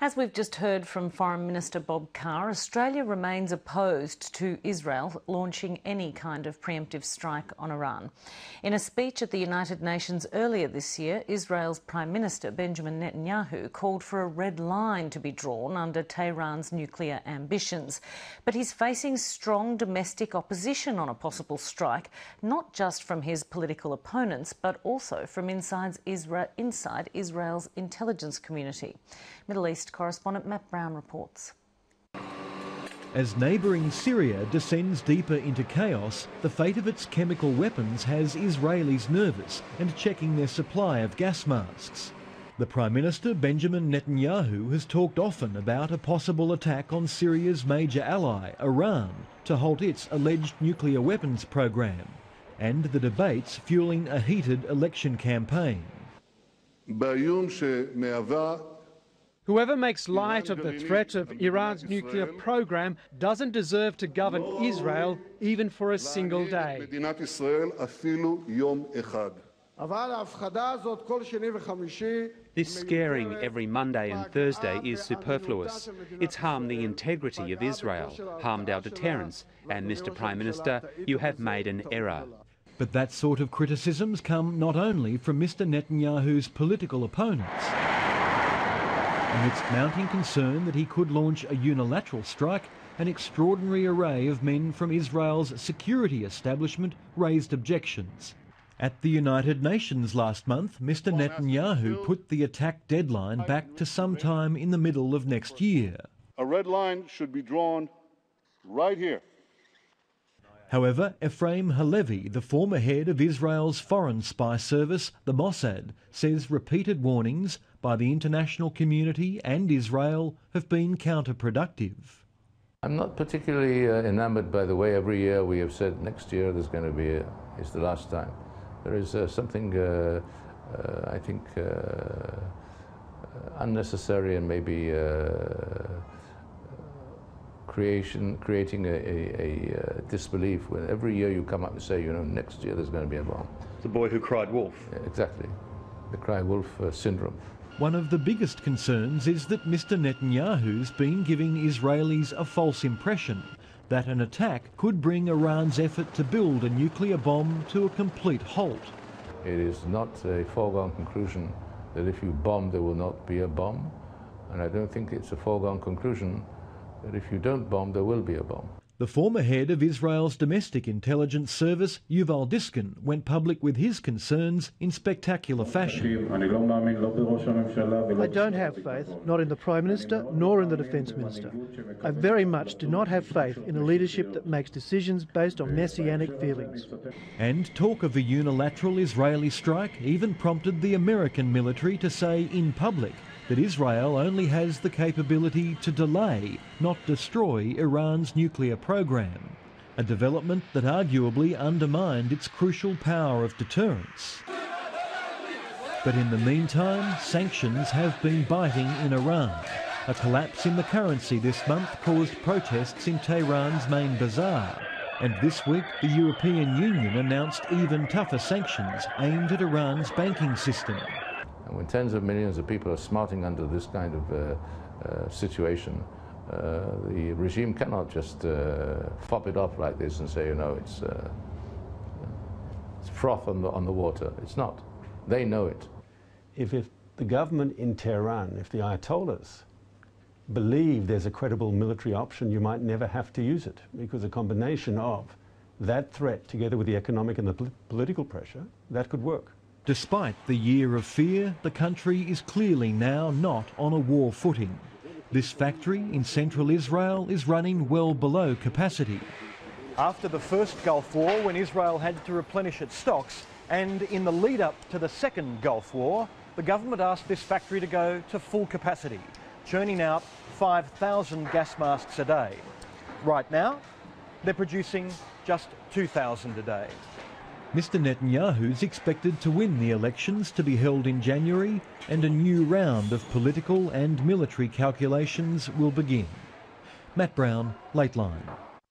As we've just heard from Foreign Minister Bob Carr, Australia remains opposed to Israel launching any kind of preemptive strike on Iran. In a speech at the United Nations earlier this year, Israel's Prime Minister Benjamin Netanyahu called for a red line to be drawn under Tehran's nuclear ambitions. But he's facing strong domestic opposition on a possible strike, not just from his political opponents, but also from inside Israel's intelligence community. Middle East correspondent Matt Brown reports. As neighbouring Syria descends deeper into chaos, the fate of its chemical weapons has Israelis nervous and checking their supply of gas masks. The Prime Minister Benjamin Netanyahu has talked often about a possible attack on Syria's major ally, Iran, to halt its alleged nuclear weapons program, and the debates fueling a heated election campaign. Whoever makes light of the threat of Iran's nuclear program doesn't deserve to govern Israel even for a single day. This scaring every Monday and Thursday is superfluous. It's harmed the integrity of Israel, harmed our deterrence, and Mr. Prime Minister, you have made an error. But that sort of criticisms come not only from Mr. Netanyahu's political opponents. Amidst mounting concern that he could launch a unilateral strike, an extraordinary array of men from Israel's security establishment raised objections. At the United Nations last month, Mr. Netanyahu put the attack deadline back to sometime in the middle of next year. A red line should be drawn right here. However, Ephraim Halevi, the former head of Israel's foreign spy service, the Mossad, says repeated warnings by the international community and Israel have been counterproductive. I'm not particularly enamoured by the way every year we have said next year there's going to be it's the last time. There is something, I think, unnecessary and maybe creating a disbelief when every year you come up and say, you know, next year there's going to be a bomb. The boy who cried wolf. Yeah, exactly. The cry wolf syndrome. One of the biggest concerns is that Mr. Netanyahu's been giving Israelis a false impression that an attack could bring Iran's effort to build a nuclear bomb to a complete halt. It is not a foregone conclusion that if you bomb there will not be a bomb, and I don't think it's a foregone conclusion that if you don't bomb there will be a bomb. The former head of Israel's domestic intelligence service, Yuval Diskin, went public with his concerns in spectacular fashion. I don't have faith, not in the Prime Minister nor in the Defence Minister. I very much do not have faith in a leadership that makes decisions based on messianic feelings. And talk of a unilateral Israeli strike even prompted the American military to say in public that Israel only has the capability to delay, not destroy, Iran's nuclear program, a development that arguably undermined its crucial power of deterrence. But in the meantime, sanctions have been biting in Iran. A collapse in the currency this month caused protests in Tehran's main bazaar. And this week, the European Union announced even tougher sanctions aimed at Iran's banking system. And when tens of millions of people are smarting under this kind of situation, the regime cannot just fop it off like this and say, you know, it's froth on the water. It's not. They know it. If the government in Tehran, if the Ayatollahs believe there's a credible military option, you might never have to use it, because a combination of that threat together with the economic and the political pressure, that could work. Despite the year of fear, the country is clearly now not on a war footing. This factory in central Israel is running well below capacity. After the first Gulf War, when Israel had to replenish its stocks, and in the lead-up to the second Gulf War, the government asked this factory to go to full capacity, churning out 5,000 gas masks a day. Right now, they're producing just 2,000 a day. Mr. Netanyahu's expected to win the elections to be held in January, and a new round of political and military calculations will begin. Matt Brown, Lateline.